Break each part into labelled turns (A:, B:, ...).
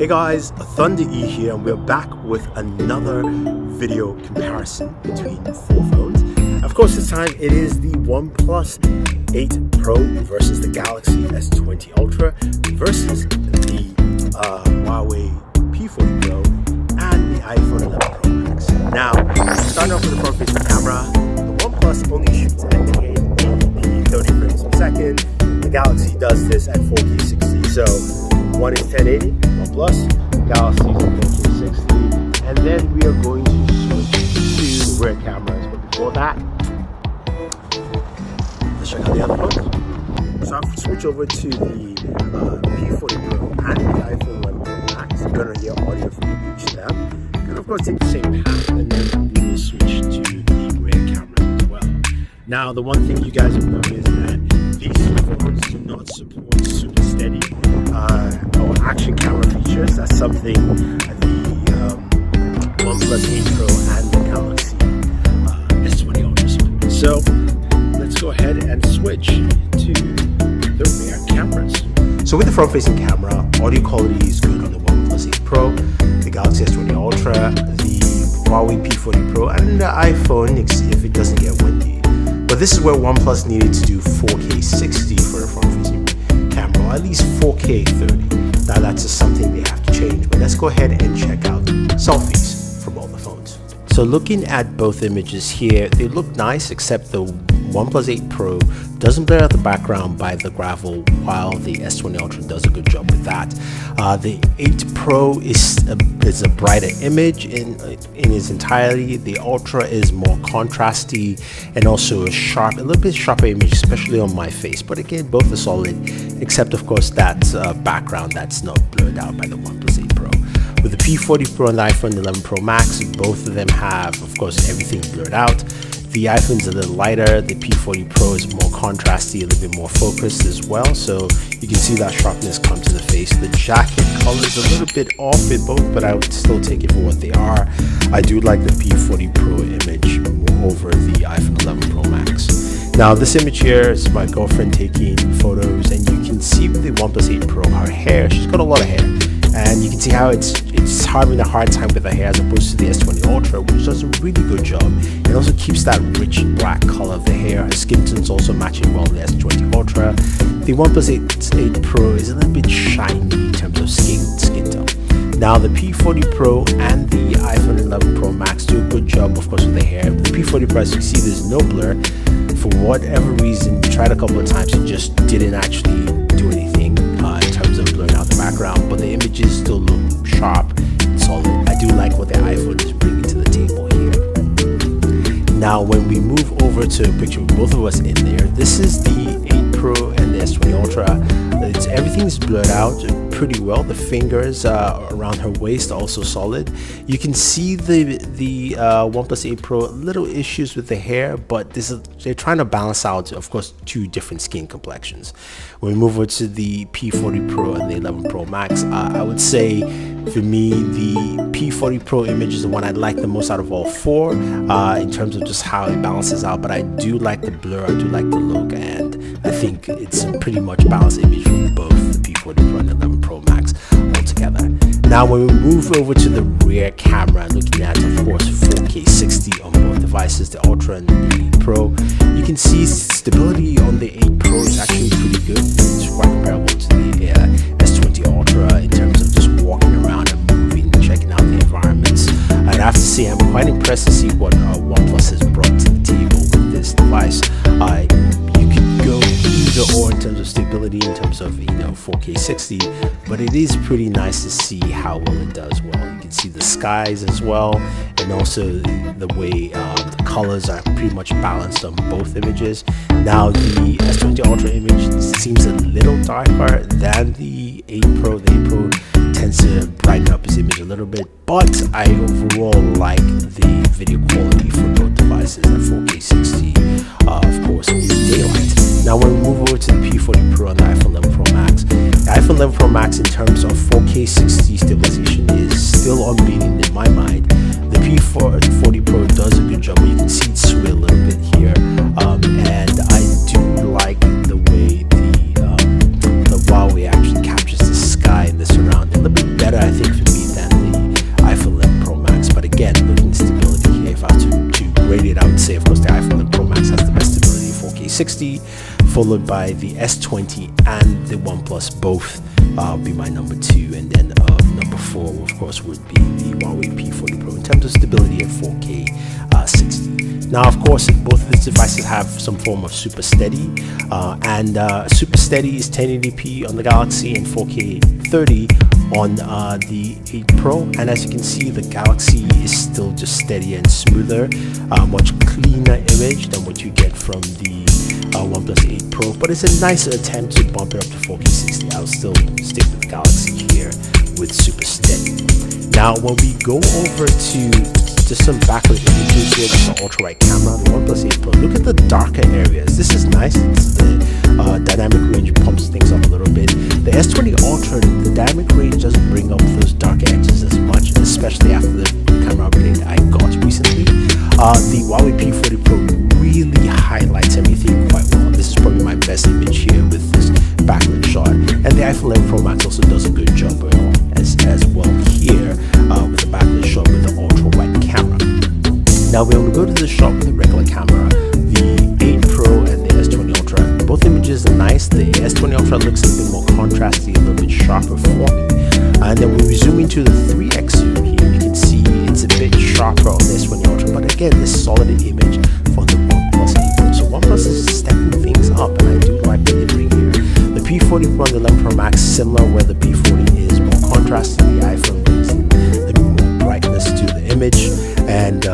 A: Hey guys, Thunder E here, and we're back with another video comparison between four phones. Of course, this time it is the OnePlus 8 Pro versus the Galaxy S20 Ultra versus the Huawei P40 Pro and the iPhone 11 Pro Max. Now, starting off with the front-facing camera, the OnePlus only shoots at 30 frames per second. The Galaxy does this at 4K 60, so one is 1080, OnePlus, Galaxy is 4K 60, and then we are going to switch to the rear cameras. But before that, let's check out the other phones. So I'll switch over to the P40 Pro and the iPhone 11 Pro Max. You're going to hear audio from each of them. And of course, take the same path, and then we will switch to the rear cameras as well. Now, the one thing you guys will notice is that these phones do not support super steady or action camera features. That's something the OnePlus 8 Pro and the Galaxy S20 Ultra support. So let's go ahead and switch to the rear cameras. So with the front-facing camera, audio quality is good on the OnePlus 8 Pro, the Galaxy S20 Ultra, the Huawei P40 Pro, and the iPhone if it doesn't get windy. But this is where OnePlus needed to do 4K 60 for the front-facing camera, or at least 4K 30. Now that's just something they have to change. But let's go ahead and check out selfies from all the phones. So looking at both images here, they look nice, except the OnePlus 8 Pro doesn't blur out the background by the gravel, while the S20 Ultra does a good job with that. The 8 Pro is a brighter image in its entirety. The Ultra is more contrasty and also a little bit sharper image, especially on my face. But again, both are solid, except of course that background that's not blurred out by the OnePlus 8 Pro. With the P40 Pro and the iPhone 11 Pro Max, both of them have, of course, everything blurred out. The iPhone's a little lighter, the P40 Pro is more contrasty, a little bit more focused as well, so you can see that sharpness come to the face. The jacket color is a little bit off in both, but I would still take it for what they are. I do like the P40 Pro image over the iPhone 11 Pro Max. Now this image here is my girlfriend taking photos, and you can see with the OnePlus 8 Pro, her hair, she's got a lot of hair. And you can see how it's having a hard time with the hair as opposed to the S20 Ultra, which does a really good job. It also keeps that rich black color of the hair. Her skin tone's also matching well with the S20 Ultra. The OnePlus 8 Pro is a little bit shiny in terms of skin tone. Now the P40 Pro and the iPhone 11 Pro Max do a good job, of course, with the hair. The P40 Pro, as you see, there's no blur. For whatever reason, tried a couple of times, it just didn't actually do anything in terms of blurring out the background, but the images still look sharp and solid. I do like what the iPhone is bringing to the table here. Now when we move over to a picture with both of us in there, this is the 8 Pro and the S20 Ultra. Everything's blurred out pretty well. The fingers around her waist are also solid. You can see the OnePlus 8 Pro, little issues with the hair, but they're trying to balance out, of course, two different skin complexions. When we move over to the P40 Pro and the 11 Pro Max, I would say for me the P40 Pro image is the one I like the most out of all four in terms of just how it balances out. But I do like the blur, I do like the look, and I think it's a pretty much balanced image from both the P40 Pro and the 11 Pro Max altogether. Now when we move over to the rear camera, looking at, of course, 4K 60 on both devices, the Ultra and the 8 Pro, you can see stability on the 8 Pro is actually pretty good. It's quite comparable to the S20 Ultra in terms of just walking around and moving, checking out the environments. I'd have to say I'm quite impressed to see what OnePlus has brought to the table with this device. You could go either or in terms of stability, in terms of 4K 60, but it is pretty nice to see how well it does well. You can see the skies as well, and also the way the colors are pretty much balanced on both images. Now the S20 Ultra image seems a little darker than the 8 Pro. The 8 Pro tends to brighten up its image a little bit, but I overall like the video quality for both devices at 4K 60, of course, in daylight. Now when we move over to the P40 Pro and the iPhone 11 Pro Max, the iPhone 11 Pro Max in terms of 4K 60 stabilization is still unbeaten in my mind. The P40 Pro does a good job, but you can see it sway a little bit here, and I do like the way the Huawei actually captures the sky and the surrounding a little bit better, I think, 4K60, followed by the S20 and the OnePlus. Both be my number 2, and then number 4 of course would be the Huawei P40 Pro in terms of stability at 4K60. Now, of course, both of these devices have some form of super steady, and super steady is 1080p on the Galaxy and 4K30 on the 8 Pro. And as you can see, the Galaxy is still just steadier and smoother, much cleaner image than what you get from the OnePlus 8 Pro. But it's a nice attempt to bump it up to 4K60. I'll still stick with the Galaxy here with super steady. Now, when we go over to just some backlit images here, this is the ultra wide camera, the OnePlus 8 Pro. Look at the darker areas. This is nice. It's the dynamic range pumps things up a little bit. The S20 Ultra, the dynamic range doesn't bring up those darker edges as much, especially after the camera update I got recently. The Huawei P40 Pro really highlights everything quite well. This is probably my best image here with this backlit shot, and the iPhone 11 Pro Max also does a good job as well here with the backlit shot with the ultra wide camera. Now, when we go to the shot with the regular camera, the 8 Pro and the S20 Ultra, both images are nice. The S20 Ultra looks a bit more contrasty, a little bit sharper for me. And then when we zoom into the 3x zoom here, you can see it's a bit sharper on the S20 Ultra, but again, this solid image for the OnePlus 8 Pro. So OnePlus is stepping things up, and I do like what they bring here. The P40 Pro and the 11 Pro Max similar, where the P40 is more contrasty. The iPhone brings the more brightness to the image, and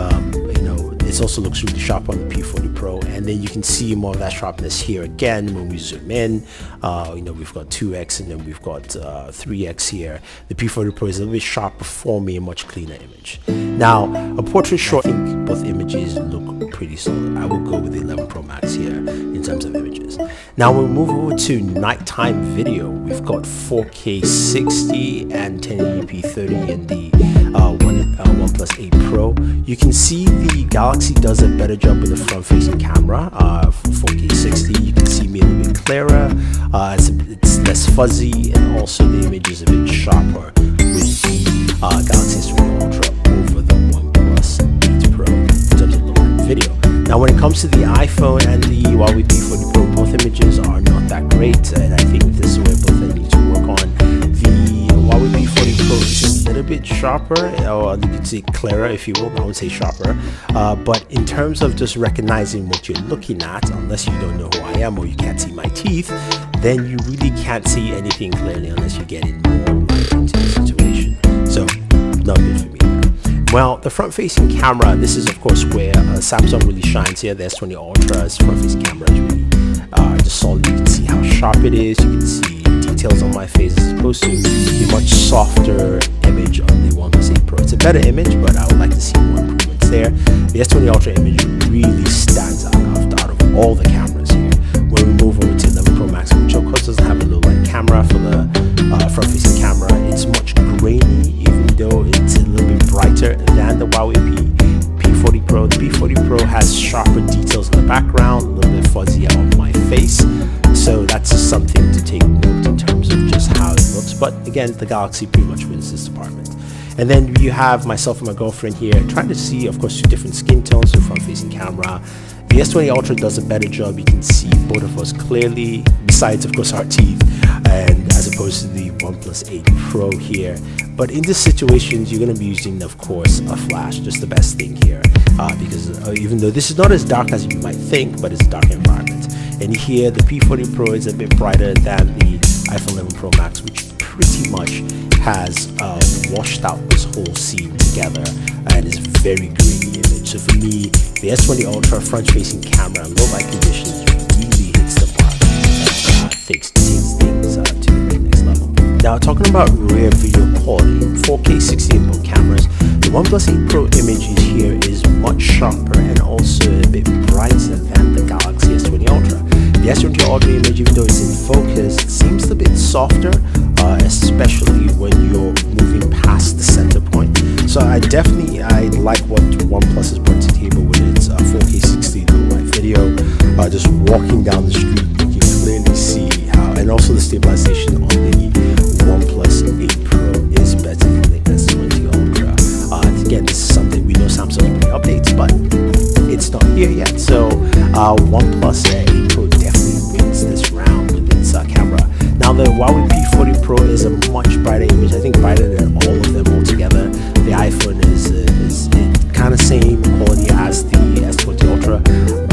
A: it also looks really sharp on the P40 Pro. And then you can see more of that sharpness here again when we zoom in. We've got 2x and then we've got 3x here. The P40 Pro is a little bit sharper for me, a much cleaner image. Now, a portrait shot, I think both images look pretty solid. I will go with the 11 Pro Max here in terms of images. Now, when we move over to nighttime video, we've got 4K60 and 1080p 30 in the OnePlus 8 Pro. You can see the Galaxy does a better job with the front-facing camera for 4K60. You can see me a little bit clearer. It's less fuzzy, and also the image is a bit sharper with the Galaxy S20 Ultra over the OnePlus 8 Pro in terms of low-end video. Now, when it comes to the iPhone and the Huawei P40 Pro, both images are not that great, and I think this is where both they need to work on. The Huawei P40 Pro is a little bit sharper, or you could say clearer if you will. I would say sharper, but in terms of just recognizing what you're looking at, unless you don't know who I am or you can't see my teeth, then you really can't see anything clearly unless you get in more light into the situation. So, not good for me. Well, the front-facing camera, this is of course where Samsung really shines here. The S20 Ultra's front-facing camera is really just solid. You can see how sharp it is. You can see details on my face as opposed to the much softer image on the OnePlus 8 Pro. It's a better image, but I would like to see more improvements there. The S20 Ultra image really stands out of all the cameras here. When we move over to 11 Pro Max, which of course doesn't have a low light camera for the front-facing camera, it's much grainy, even though it's a little bit brighter than the Huawei P40 Pro. The P40 Pro has sharper details in the background, a little bit fuzzy on my face. So that's just something to take note in terms of just how it looks. But again, the Galaxy pretty much wins this department. And then you have myself and my girlfriend here trying to see, of course, 2 different skin tones, so front-facing camera. The S20 Ultra does a better job. You can see both of us clearly, besides, of course, our teeth, and as opposed to the OnePlus 8 Pro here. But in this situation, you're going to be using, of course, a flash, just the best thing here, because even though this is not as dark as you might think, but it's a dark environment. And here, the P40 Pro is a bit brighter than the iPhone 11 Pro Max, which pretty much has washed out this whole scene together, and is very grainy image. So for me, the S20 Ultra front-facing camera in low-light conditions really hits the mark and takes things to the next level. Now, talking about rear video quality, 4K60 in both cameras, the OnePlus 8 Pro image here is much sharper and also a bit brighter than the Galaxy S20 Ultra. The S20 Ultra image, even though it's in focus, seems a bit softer, especially when you're moving past the center point. So I like what OnePlus has brought to the table with its 4K60 low-light video. Just walking down the street, you can clearly see how, and also the stabilization on the OnePlus 8 Pro is better than the S20 Ultra. Again, this is something we know Samsung is bringing updates, but it's not here yet. So OnePlus 8 Pro definitely wins this round with its camera. Now the Huawei P40 Pro is a much brighter image, I think brighter than all of them altogether. The iPhone is kind of same quality as the S20 Ultra,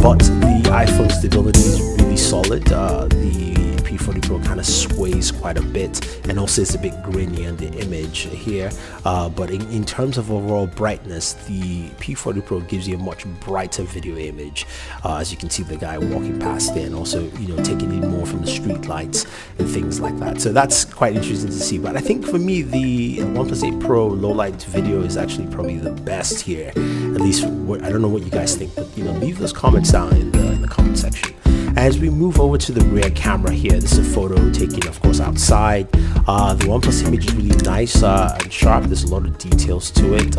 A: but the iPhone stability is really solid. The P40 Pro kind of sways quite a bit, and also it's a bit grainy on the image here, but in terms of overall brightness, the P40 Pro gives you a much brighter video image, as you can see the guy walking past there, and also, you know, taking in more from the street lights and things like that. So that's quite interesting to see. But I think for me, the OnePlus 8 Pro low light video is actually probably the best here. At least I don't know what you guys think, but you know, leave those comments down in the comment section. As we move over to the rear camera here, this is a photo taken, of course, outside. The OnePlus image is really nice and sharp. There's a lot of details to it.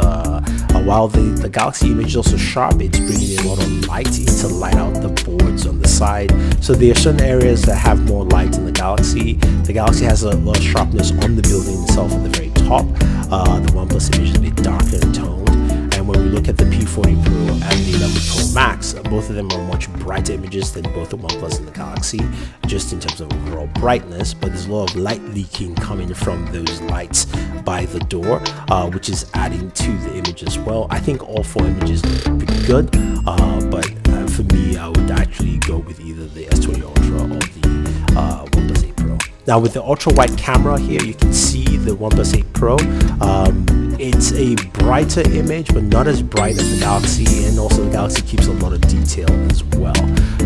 A: While the Galaxy image is also sharp, it's bringing in a lot of light to light out the boards on the side. So there are certain areas that have more light in the Galaxy. The Galaxy has a lot of sharpness on the building itself at the very top. The OnePlus image is a bit darker in tone. And when we look at the P40 Pro and the 11 Pro Max, both of them are much brighter images than both the OnePlus and the Galaxy, just in terms of overall brightness. But there's a lot of light leaking coming from those lights by the door, which is adding to the image as well. I think all four images look pretty good, but for me, I would actually go with either the S20 Ultra or the OnePlus 8 Pro. Now with the ultra wide camera here, you can see the OnePlus 8 Pro. It's a brighter image, but not as bright as the Galaxy, and also the Galaxy keeps a lot of detail as well.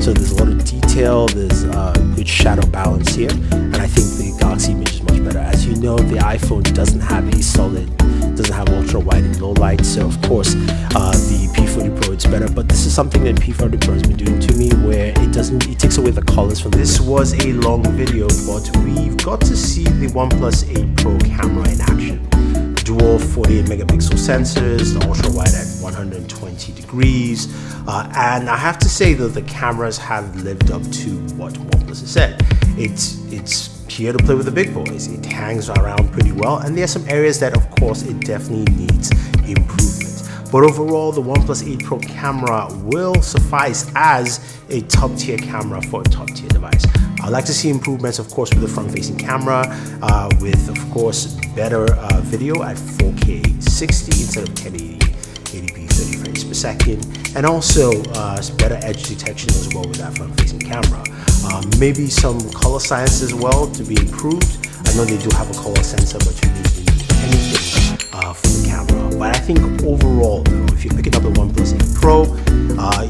A: So there's a lot of detail, there's good shadow balance here, and I think the Galaxy image is much better. As you know, the iPhone doesn't have ultra wide and low light, so of course the P40 Pro it's better. But this is something that P40 Pro has been doing to me, where it takes away the colors from this. Was a long video, but we've got to see the OnePlus 8 Pro camera in action. Dual 48 megapixel sensors, the ultra wide at 120 degrees, and I have to say that the cameras have lived up to what OnePlus has said. It's here to play with the big boys. It hangs around pretty well, and there are some areas that, of course, it definitely needs improvement. But overall, the OnePlus 8 Pro camera will suffice as a top-tier camera for a top-tier device. I'd like to see improvements, of course, with the front-facing camera, with, of course, better video at 4K 60 instead of 1080, 80p 30 frames per second, and also better edge detection as well with that front-facing camera. Maybe some color science as well to be improved. I know they do have a color sensor, but you need anything for the camera. But I think overall, though, if you're picking up the OnePlus 8 Pro,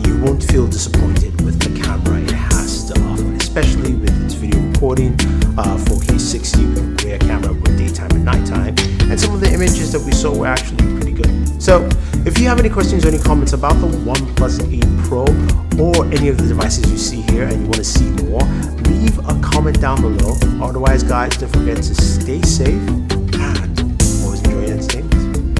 A: you won't feel disappointed with the camera it has to offer, especially with its video recording, 4K 60 with a rear camera with daytime and nighttime, and some of the images that we saw were actually pretty good. So if you have any questions or any comments about the OnePlus 8 Pro or any of the devices you see here and you want to see more, leave a comment down below. Otherwise, guys, don't forget to stay safe